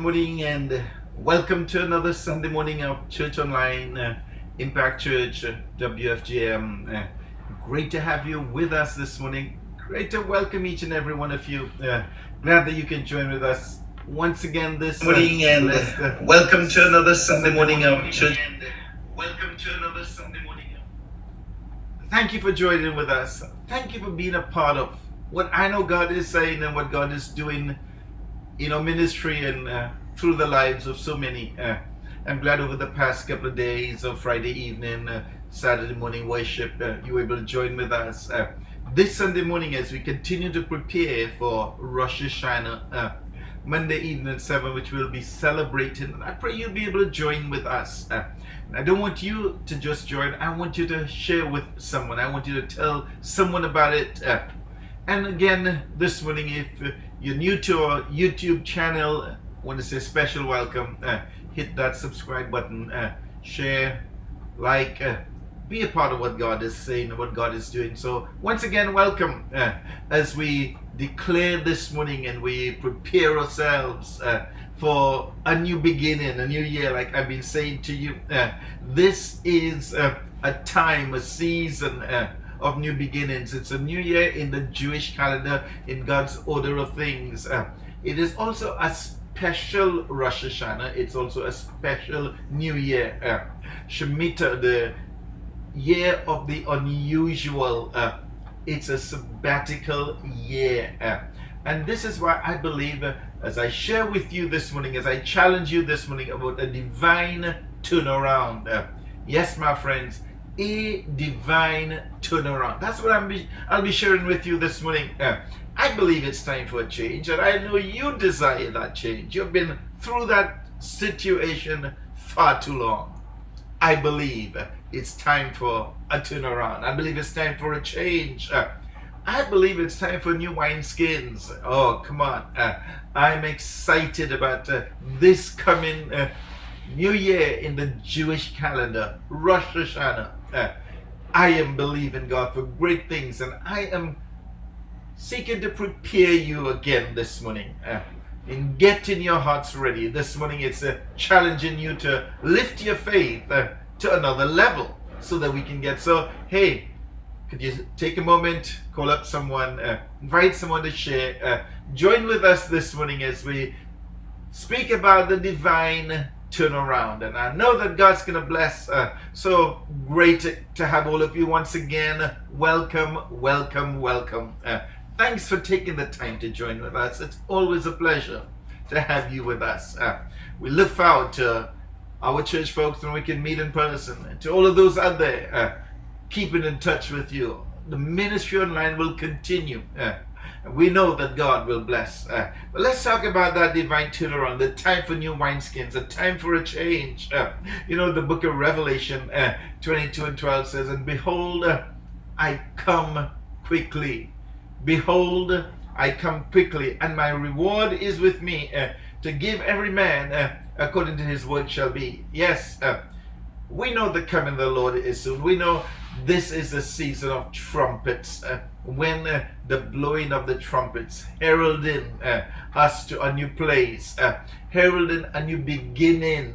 Morning and welcome to another Sunday morning of Church Online, Impact Church, WFGM. Great to have you with us this morning. Great to welcome each and every one of you. Glad that you can join with us once again this morning and welcome to another Sunday morning of Church. Welcome to another Sunday morning. Thank you for joining with us. Thank you for being a part of what I know God is saying and what God is doing ministry and through the lives of so many. I'm glad over the past couple of days of Friday evening, Saturday morning worship, you were able to join with us. This Sunday morning as we continue to prepare for Rosh Hashanah, Monday evening at 7, which we'll be celebrating. I pray you'll be able to join with us. I don't want you to just join. I want you to share with someone. I want you to tell someone about it. And again, this morning, if you're new to our YouTube channel, I want to say special welcome. Hit that subscribe button, share, like, be a part of what God is saying and what God is doing. So once again, welcome as we declare this morning and we prepare ourselves for a new beginning, a new year, like I've been saying to you. This is a time, a season of new beginnings. It's a new year in the Jewish calendar, in God's order of things. It is also a special Rosh Hashanah. It's also a special new year. Shemitah, the year of the unusual. It's a sabbatical year. And this is why I believe, as I share with you this morning, as I challenge you this morning about a divine turnaround. Yes, my friends, a divine turnaround. That's what I'll be sharing with you this morning. I believe it's time for a change, and I know you desire that change. You've been through that situation far too long. I believe it's time for a turnaround. I believe it's time for a change. I believe it's time for new wineskins. Oh, come on. I'm excited about this coming new year in the Jewish calendar, Rosh Hashanah. I am believing God for great things, and I am seeking to prepare you again this morning in getting your hearts ready. This morning it's challenging you to lift your faith to another level so that we can get. So hey, could you take a moment, call up someone, invite someone to share, join with us this morning as we speak about the divine turnaround. And I know that God's going to bless. So great to have all of you once again. Welcome, welcome, welcome. Thanks for taking the time to join with us. It's always a pleasure to have you with us. We look forward to our church folks when we can meet in person. And to all of those out there, keeping in touch with you. The ministry online will continue. We know that God will bless. But let's talk about that divine turnaround, the time for new wineskins, a time for a change. The book of Revelation 22 and 12 says, "And behold, I come quickly. Behold, I come quickly, and my reward is with me to give every man according to his word shall be." Yes, we know the coming of the Lord is soon. We know this is the season of trumpets, when the blowing of the trumpets, heralding us to a new place, heralding a new beginning,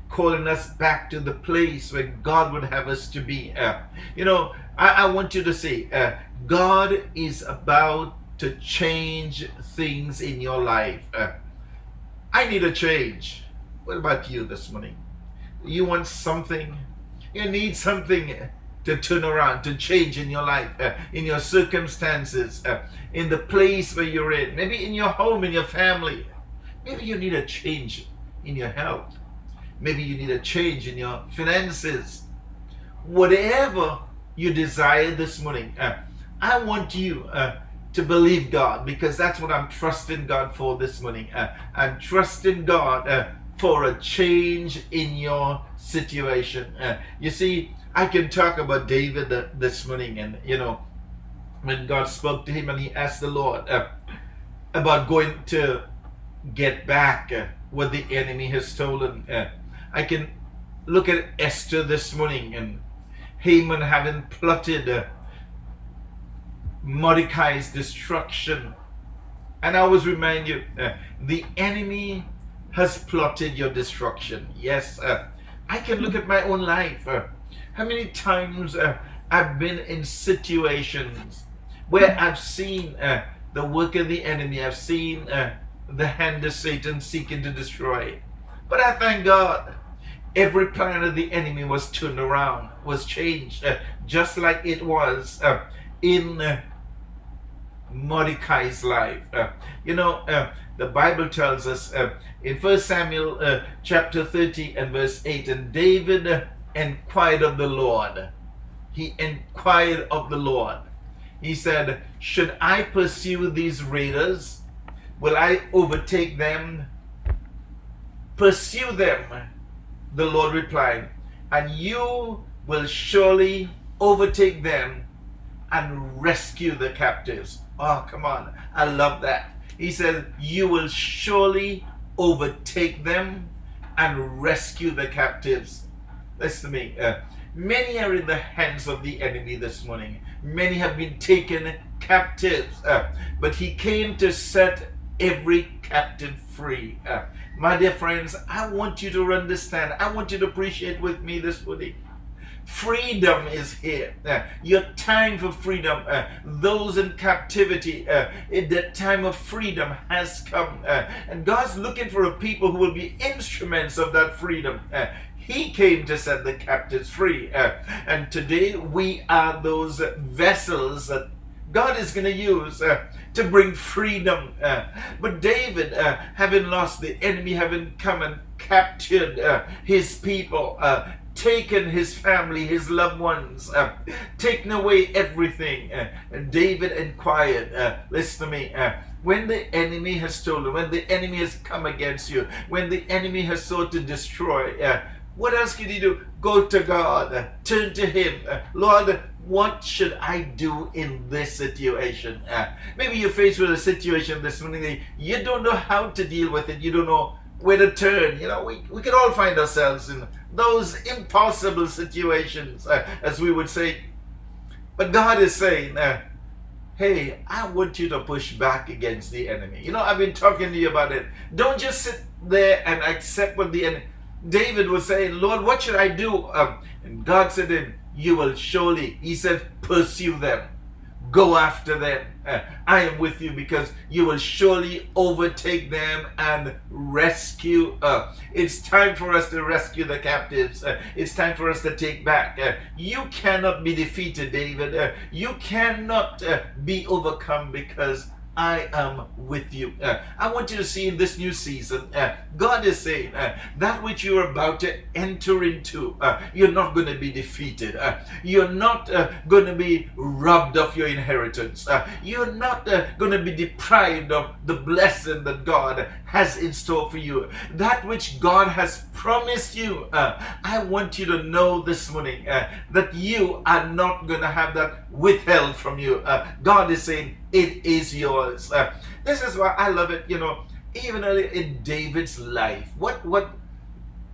calling us back to the place where God would have us to be. I want you to see, God is about to change things in your life. I need a change. What about you this morning? You want something? You need something to turn around, to change in your life, in your circumstances, in the place where you're in, maybe in your home, in your family. Maybe you need a change in your health. Maybe you need a change in your finances. Whatever you desire this morning, I want you to believe God, because that's what I'm trusting God for this morning. I'm trusting God for a change in your situation. You see, I can talk about David this morning, and when God spoke to him and he asked the Lord about going to get back what the enemy has stolen. I can look at Esther this morning and Haman having plotted Mordecai's destruction. And I always remind you, the enemy has plotted your destruction. Yes, I can look at my own life. How many times I've been in situations where I've seen the work of the enemy, I've seen the hand of Satan seeking to destroy. But I thank God, every plan of the enemy was turned around, was changed, just like it was in Mordecai's life. The Bible tells us in 1 Samuel chapter 30 and verse 8, and David inquired of the Lord. He inquired of the Lord. He said, should I pursue these raiders? Will I overtake them? Pursue them, the Lord replied, and you will surely overtake them and rescue the captives. Oh, come on. I love that. He said, you will surely overtake them and rescue the captives. Listen to me. Many are in the hands of the enemy this morning. Many have been taken captives. But he came to set every captive free. My dear friends, I want you to understand. I want you to appreciate with me this morning. Freedom is here. Your time for freedom. Those in captivity, the time of freedom has come. And God's looking for a people who will be instruments of that freedom. He came to set the captives free. And today we are those vessels that God is going to use to bring freedom. But David, having lost the enemy, having come and captured his people, taken his family, his loved ones, taken away everything. David inquired, listen to me, when the enemy has stolen, when the enemy has come against you, when the enemy has sought to destroy, what else can you do? Go to God, turn to him. Lord, what should I do in this situation? Maybe you're faced with a situation this morning that you don't know how to deal with it. You don't know where to turn. We could all find ourselves in those impossible situations, as we would say. But God is saying, hey, I want you to push back against the enemy. I've been talking to you about it. Don't just sit there and accept what the enemy. David was saying, Lord, what should I do? And God said to him, you will surely, he said, pursue them. Go after them. I am with you because you will surely overtake them and rescue. It's time for us to rescue the captives. It's time for us to take back. You cannot be defeated, David. You cannot be overcome because I am with you. I want you to see in this new season, God is saying that which you're about to enter into, you're not going to be defeated. You're not going to be robbed of your inheritance. You're not going to be deprived of the blessing that God has in store for you. That which God has promised you, I want you to know this morning that you are not going to have that withheld from you. God is saying, it is yours. This is why I love it. Even earlier in David's life, what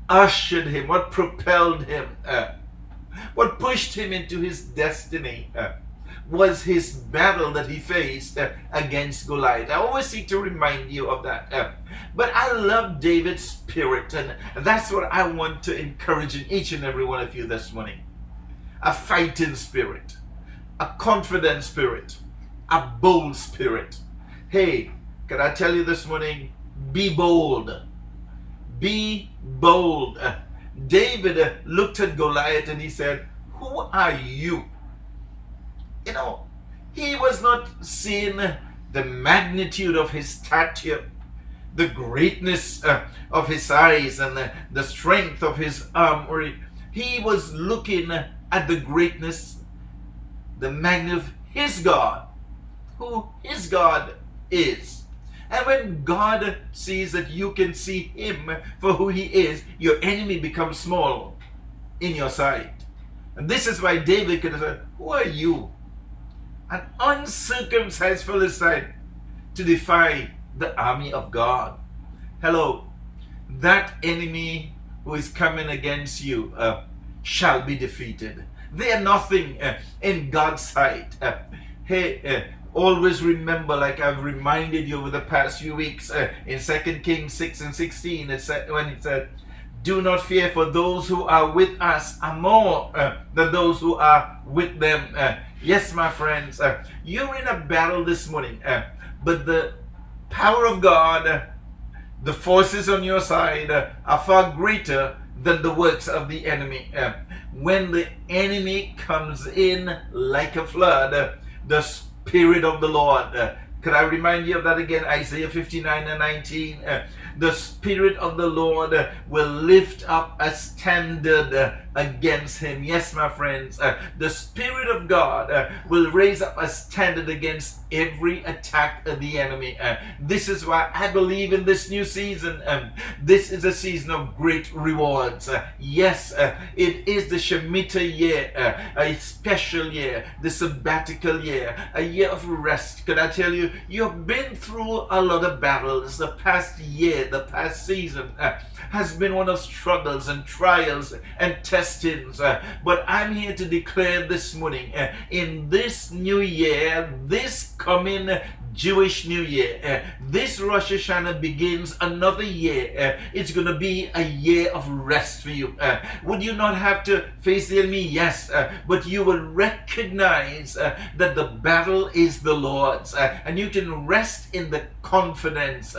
ushered him, what propelled him, what pushed him into his destiny was his battle that he faced against Goliath. I always seek to remind you of that. But I love David's spirit, and that's what I want to encourage in each and every one of you this morning. A fighting spirit, a confident spirit, a bold spirit. Hey, can I tell you this morning, be bold. Be bold. David looked at Goliath and he said, who are you? He was not seeing the magnitude of his stature, the greatness of his eyes, and the strength of his arm. He was looking at the greatness, the magnitude of his God, who his God is. And when God sees that you can see him for who he is, your enemy becomes small in your sight. And this is why David could have said, who are you? An uncircumcised Philistine to defy the army of God. Hello, that enemy who is coming against you shall be defeated. They are nothing in God's sight. always remember, like I've reminded you over the past few weeks, in 2 Kings 6 and 16, it said, when it said, do not fear, for those who are with us are more than those who are with them. Yes, my friends, you're in a battle this morning, but the power of God, the forces on your side are far greater than the works of the enemy. When the enemy comes in like a flood, the Spirit of the Lord, could I remind you of that again? Isaiah 59 and 19. The Spirit of the Lord will lift up a standard against him. Yes, my friends, the Spirit of God will raise up a standard against every attack of the enemy. This is why I believe in this new season. This is a season of great rewards. Yes, it is the Shemitah year, a special year, the sabbatical year, a year of rest. Could I tell you, you've been through a lot of battles. The past year, the past season has been one of struggles and trials and testings. But I'm here to declare this morning, in this new year, this coming Jewish New Year, this Rosh Hashanah begins another year. It's going to be a year of rest for you. Would you not have to face the enemy? Yes, but you will recognize that the battle is the Lord's, and you can rest in the confidence.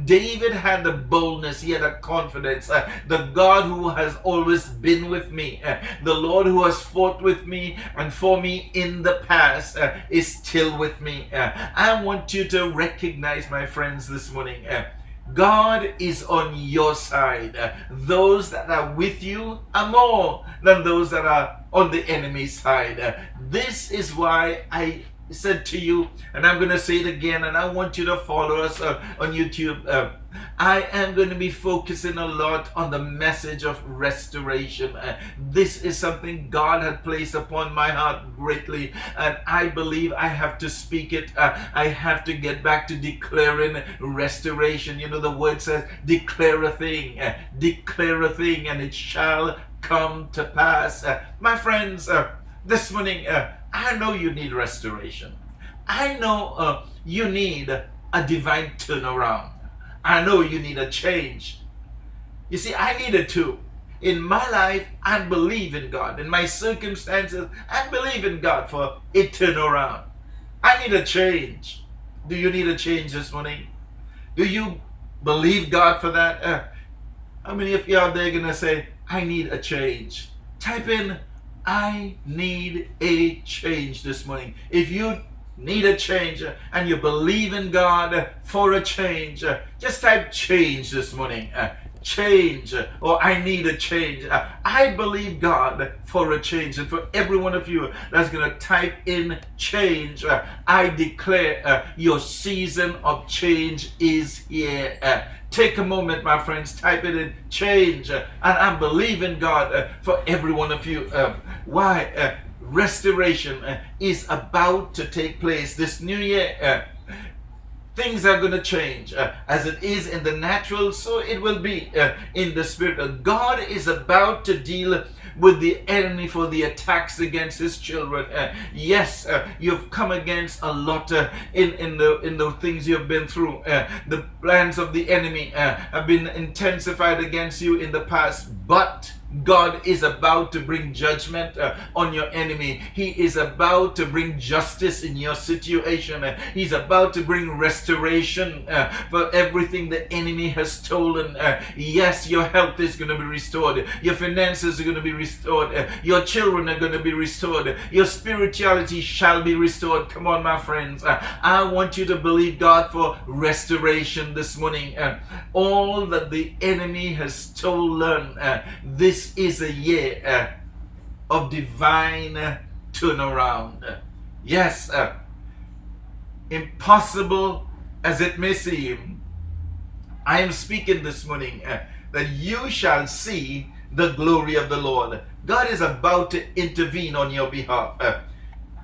David had the boldness, he had a confidence. The God who has always been with me, the Lord who has fought with me and for me in the past, is still with me. I want you to recognize, my friends, this morning, God is on your side. Those that are with you are more than those that are on the enemy's side. This is why I said to you, and I'm going to say it again, and I want you to follow us on YouTube. I am going to be focusing a lot on the message of restoration. This is something God had placed upon my heart greatly, and I believe I have to speak it. I have to get back to declaring restoration. You know, the word says, declare a thing, and it shall come to pass. My friends, this morning, I know you need restoration. I know you need a divine turnaround. I know you need a change. You see, I needed to. In my life, I believe in God. In my circumstances, I believe in God for a turnaround. I need a change. Do you need a change this morning? Do you believe God for that? How many of you out there are going to say, I need a change? Type in, I need a change this morning. If you need a change and you believe in God for a change, just type change this morning. Change, or I need a change. I believe God for a change. And for every one of you that's going to type in change, I declare your season of change is here. Take a moment, my friends, type it in, change, and I believe in God for every one of you. Why? Restoration is about to take place this new year. Things are going to change. As it is in the natural, so it will be in the spirit. God is about to deal with the enemy for the attacks against his children. Yes, you've come against a lot in the things you've been through. The plans of the enemy have been intensified against you in the past, but God is about to bring judgment on your enemy. He is about to bring justice in your situation. He's about to bring restoration for everything the enemy has stolen. Yes, your health is going to be restored. Your finances are going to be restored. Your children are going to be restored. Your spirituality shall be restored. Come on, my friends. I want you to believe God for restoration this morning. All that the enemy has stolen, this is a year of divine turnaround. Yes, impossible as it may seem, I am speaking this morning that you shall see the glory of the Lord. God is about to intervene on your behalf.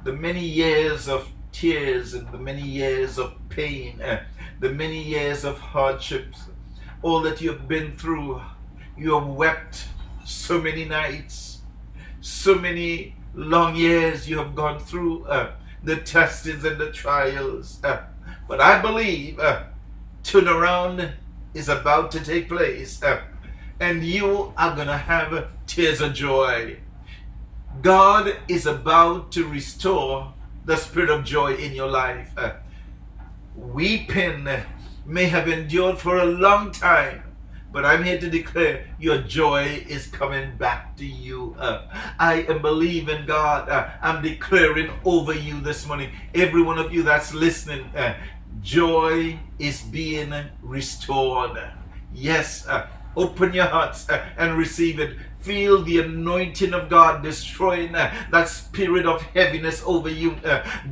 The many years of tears and the many years of pain, the many years of hardships, all that you've been through, you have wept so many nights, so many long years you have gone through. the testings and the trials. But I believe turnaround is about to take place, and you are going to have tears of joy. God is about to restore the spirit of joy in your life. Weeping may have endured for a long time, but I'm here to declare your joy is coming back to you. I am believing God. I'm declaring over you this morning, every one of you that's listening, joy is being restored. Yes, open your hearts and receive it. Feel the anointing of God destroying that spirit of heaviness over you,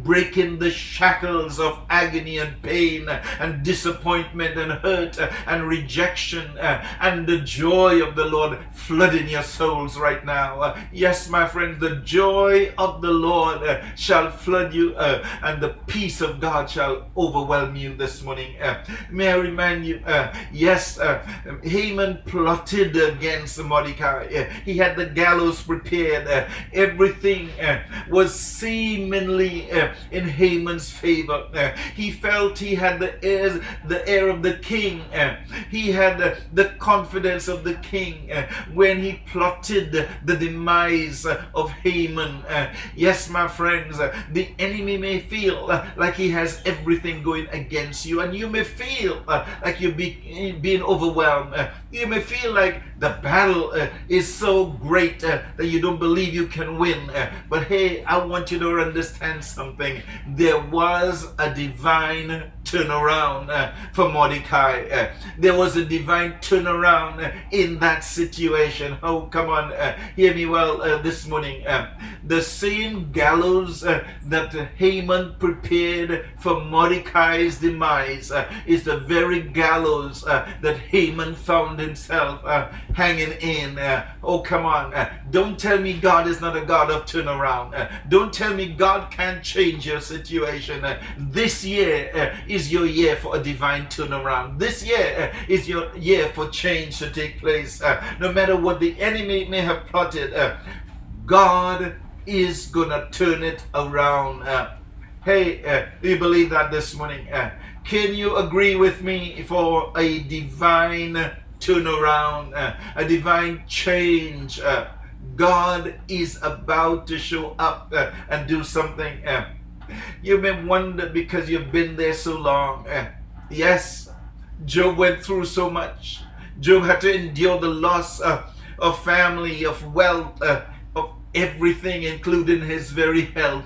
breaking the shackles of agony and pain and disappointment and hurt and rejection, and the joy of the Lord flooding your souls right now. Yes, my friends, the joy of the Lord shall flood you, and the peace of God shall overwhelm you this morning. May I remind you, yes, Haman plotted against Mordecai. He had the gallows prepared. Everything was seemingly in Haman's favor. He felt he had the air of the king. He had the confidence of the king when he plotted the demise of Haman. Yes, my friends, the enemy may feel like he has everything going against you, and you may feel like you're being overwhelmed. You may feel like the battle is so great that you don't believe you can win. But hey, I want you to understand something. There was a divine turnaround for Mordecai. There was a divine turnaround in that situation. Oh, come on, hear me well this morning. The same gallows that Haman prepared for Mordecai's demise is the very gallows that Haman found himself hanging in. Oh, come on. Don't tell me God is not a God of turnaround. Don't tell me God can't change your situation. This year is your year for a divine turnaround. This year is your year for change to take place. No matter what the enemy may have plotted, God is gonna turn it around. Hey, do you believe that this morning? Can you agree with me for a divine turnaround, a divine change? God is about to show up and do something. You may wonder because you've been there so long. Yes, Job went through so much. Job had to endure the loss of family, of wealth, of everything, including his very health.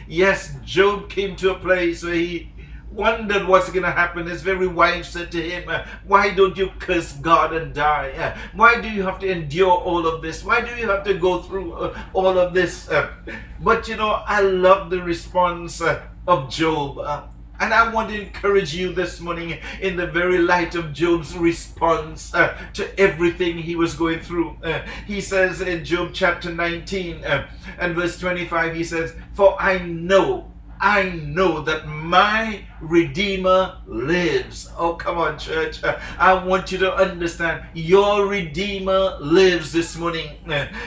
Yes, Job came to a place where he wondered what's going to happen. His very wife said to him, why don't you curse God and die? Why do you have to endure all of this? Why do you have to go through all of this? But you know, I love the response of Job. And I want to encourage you this morning in the very light of Job's response to everything he was going through. He says in Job chapter 19 and verse 25, he says, for I know that my Redeemer lives. Oh, come on, church. I want you to understand, your Redeemer lives this morning.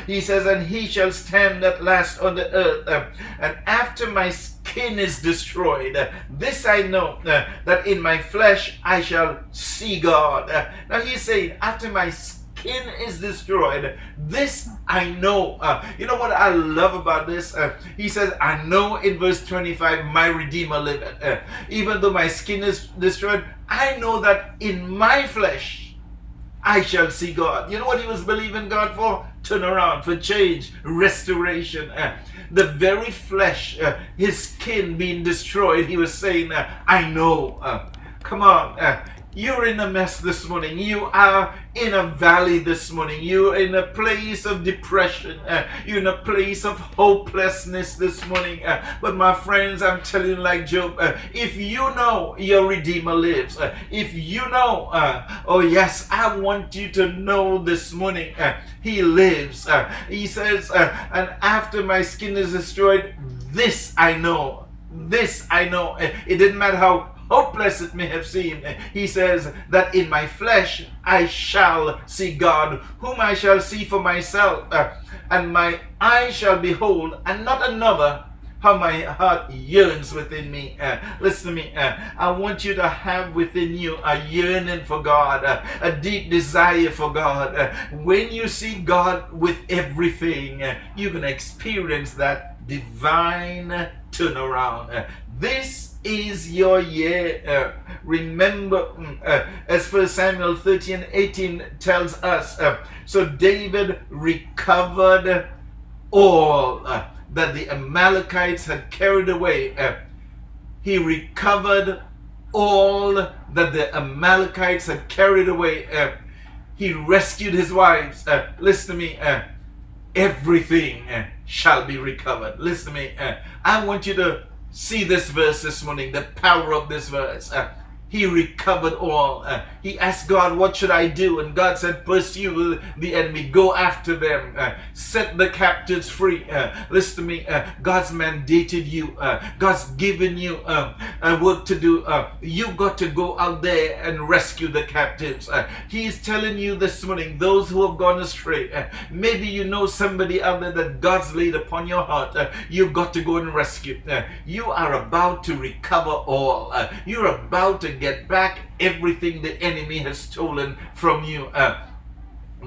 He says, and he shall stand at last on the earth. And after my skin is destroyed, this I know, that in my flesh I shall see God. Now he's saying, after my skin is destroyed, this I know. You know what I love about this? He says, I know in verse 25, my Redeemer liveth. Even though my skin is destroyed, I know that in my flesh I shall see God. You know what he was believing God for? Turn around, for change, restoration. The very flesh, his skin being destroyed, he was saying, I know. Come on. You're in a mess this morning. You are in a valley this morning. You're in a place of depression. You're in a place of hopelessness this morning. But my friends, I'm telling you like Job, if you know your Redeemer lives, if you know, oh yes, I want you to know this morning, he lives. He says, and after my skin is destroyed, this I know. This I know. It didn't matter how hopeless it may have seemed. He says that in my flesh I shall see God, whom I shall see for myself, and my eye shall behold, and not another, how my heart yearns within me. Listen to me. I want you to have within you a yearning for God, a deep desire for God. When you see God with everything, you're going to experience that divine turnaround. This is your year. Remember, as 1 Samuel 13:18 tells us, so David recovered all that the Amalekites had carried away. He recovered all that the Amalekites had carried away. He rescued his wives. Listen to me. Everything shall be recovered. Listen to me. I want you to see this verse this morning, the power of this verse. He recovered all. He asked God, what should I do? And God said, pursue the enemy. Go after them. Set the captives free. Listen to me. God's mandated you. God's given you a work to do. You got to go out there and rescue the captives. He's telling you this morning, those who have gone astray, maybe you know somebody out there that God's laid upon your heart. You've got to go and rescue. You are about to recover all. You're about to get back everything the enemy has stolen from you.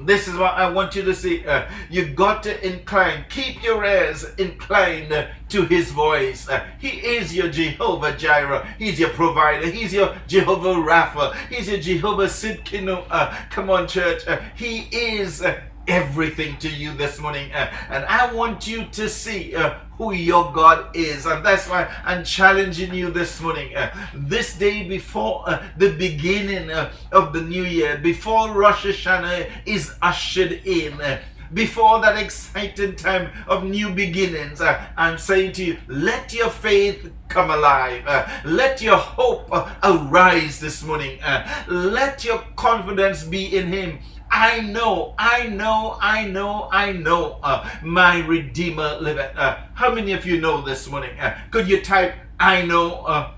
This is what I want you to see. You got to incline. Keep your ears inclined to his voice. He is your Jehovah Jireh. He's your provider. He's your Jehovah Rapha. He's your Jehovah Sidkenu. Come on, church. He is everything to you this morning, and I want you to see who your God is, and that's why I'm challenging you this morning, this day before the beginning of the new year, before Rosh Hashanah is ushered in, before that exciting time of new beginnings. I'm saying to you, let your faith come alive. Let your hope arise this morning. Let your confidence be in him. I know, my Redeemer liveth. How many of you know this morning? Could you type, I know?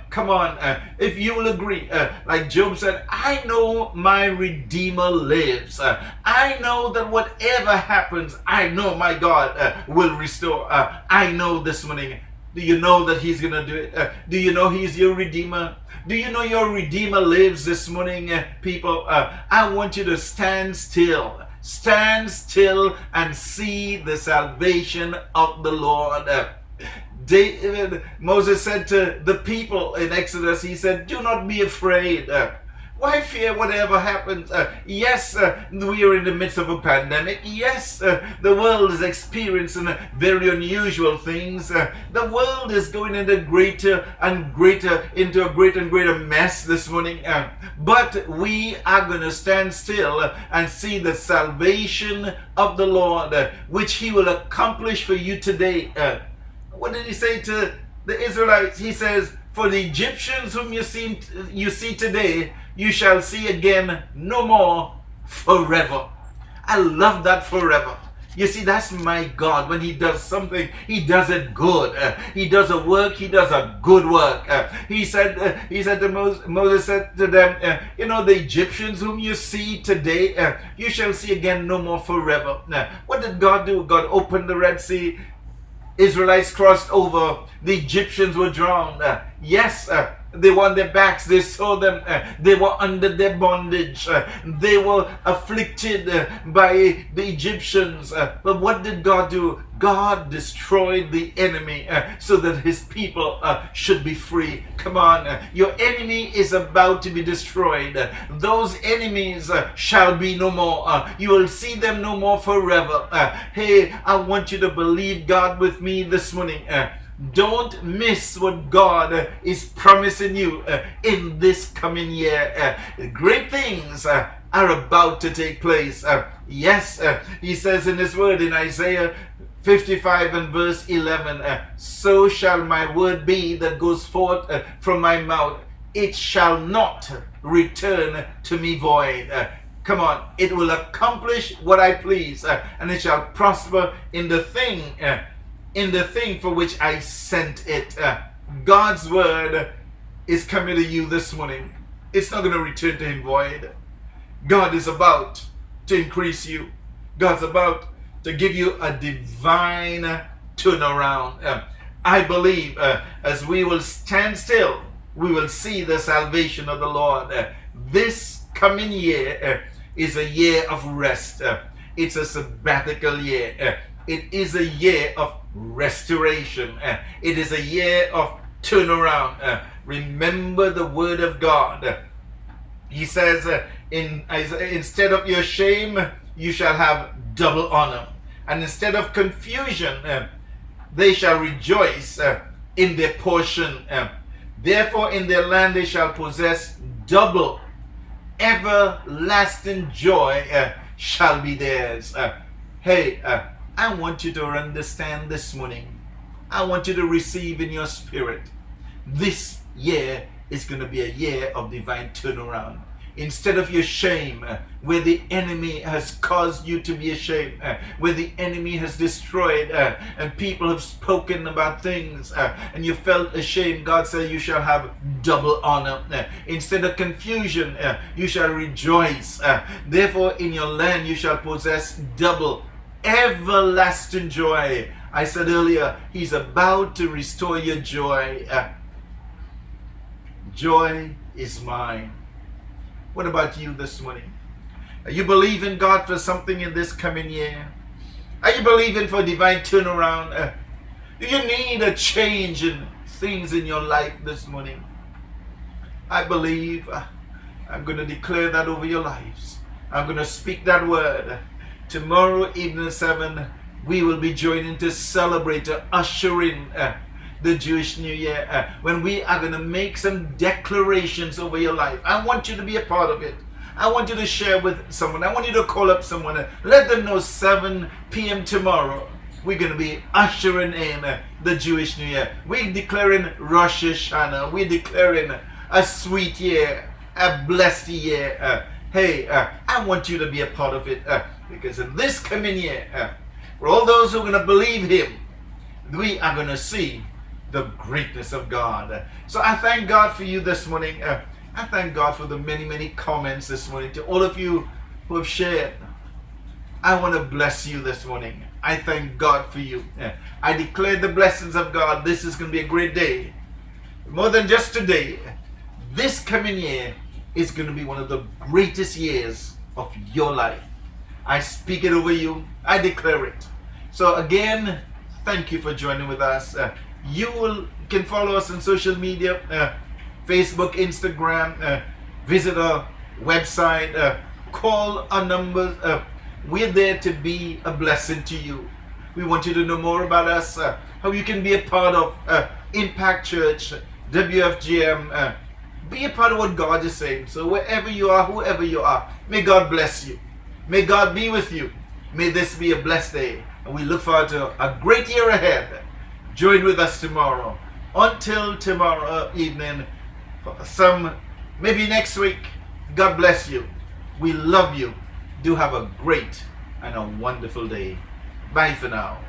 Come on, if you will agree, like Job said, I know my Redeemer lives. I know that whatever happens, I know my God will restore. I know this morning. Do you know that he's going to do it? Do you know he's your Redeemer? Do you know your Redeemer lives this morning, people? I want you to stand still. Stand still and see the salvation of the Lord. Moses said to the people in Exodus, he said, do not be afraid. Why fear whatever happens? Yes, we are in the midst of a pandemic. Yes, the world is experiencing very unusual things. The world is going into a greater and greater mess this morning. But we are going to stand still and see the salvation of the Lord, which he will accomplish for you today. What did he say to the Israelites? He says, for the Egyptians whom you see today, you shall see again no more forever. I love that forever. You see, that's my God. When he does something, he does it good. He does a work, he does a good work. He said to Moses said to them, the Egyptians whom you see today, you shall see again no more forever. What did God do? God opened the Red Sea. Israelites crossed over. The Egyptians were drowned. Yes, they were on their backs. They saw them. They were under their bondage. They were afflicted by the Egyptians. But what did God do? God destroyed the enemy so that his people should be free. Come on. Your enemy is about to be destroyed. Those enemies shall be no more. You will see them no more forever. Hey, I want you to believe God with me this morning. Don't miss what God is promising you in this coming year. Great things are about to take place. Yes, he says in his word in Isaiah 55 and verse 11, so shall my word be that goes forth from my mouth. It shall not return to me void. Come on, it will accomplish what I please, and it shall prosper in the thing for which I sent it. God's word is coming to you this morning. It's not going to return to him void. God is about to increase you. God's about to give you a divine turnaround. I believe as we will stand still, we will see the salvation of the Lord. This coming year is a year of rest. It's a sabbatical year. It is a year of restoration. It is a year of turnaround. Remember the word of God. He says, instead of your shame, you shall have double honor. And instead of confusion, they shall rejoice in their portion. Therefore in their land they shall possess double. Everlasting joy shall be theirs. I want you to understand this morning. I want you to receive in your spirit. This year is going to be a year of divine turnaround. Instead of your shame, where the enemy has caused you to be ashamed, where the enemy has destroyed, and people have spoken about things, and you felt ashamed, God said you shall have double honor. Instead of confusion, you shall rejoice. Therefore in your land you shall possess double everlasting joy. I said earlier, he's about to restore your joy. Joy is mine. What about you this morning? Are you believing God for something in this coming year? Are you believing for divine turnaround? Do you need a change in things in your life this morning? I believe I'm going to declare that over your lives. I'm going to speak that word. Tomorrow evening at 7, we will be joining to celebrate, to usher in the Jewish New Year, when we are going to make some declarations over your life. I want you to be a part of it. I want you to share with someone. I want you to call up someone and let them know 7 p.m. tomorrow we're going to be ushering in the Jewish New Year. We're declaring Rosh Hashanah. We're declaring a sweet year, a blessed year. I want you to be a part of it, because in this coming year, for all those who are going to believe him, we are going to see the greatness of God. So I thank God for you this morning. I thank God for the many comments this morning. To all of you who have shared, I want to bless you this morning. I thank God for you. I declare the blessings of God. This is going to be a great day. More than just today, this coming year is going to be one of the greatest years of your life. I speak it over you. I declare it. So again, thank you for joining with us. You can follow us on social media, Facebook, Instagram, visit our website, call our numbers. We're there to be a blessing to you. We want you to know more about us, how you can be a part of Impact Church, WFGM. Be a part of what God is saying. So wherever you are, whoever you are, may God bless you. May God be with you. May this be a blessed day. And we look forward to a great year ahead. Join with us tomorrow. Until tomorrow evening, maybe next week. God bless you. We love you. Do have a great and a wonderful day. Bye for now.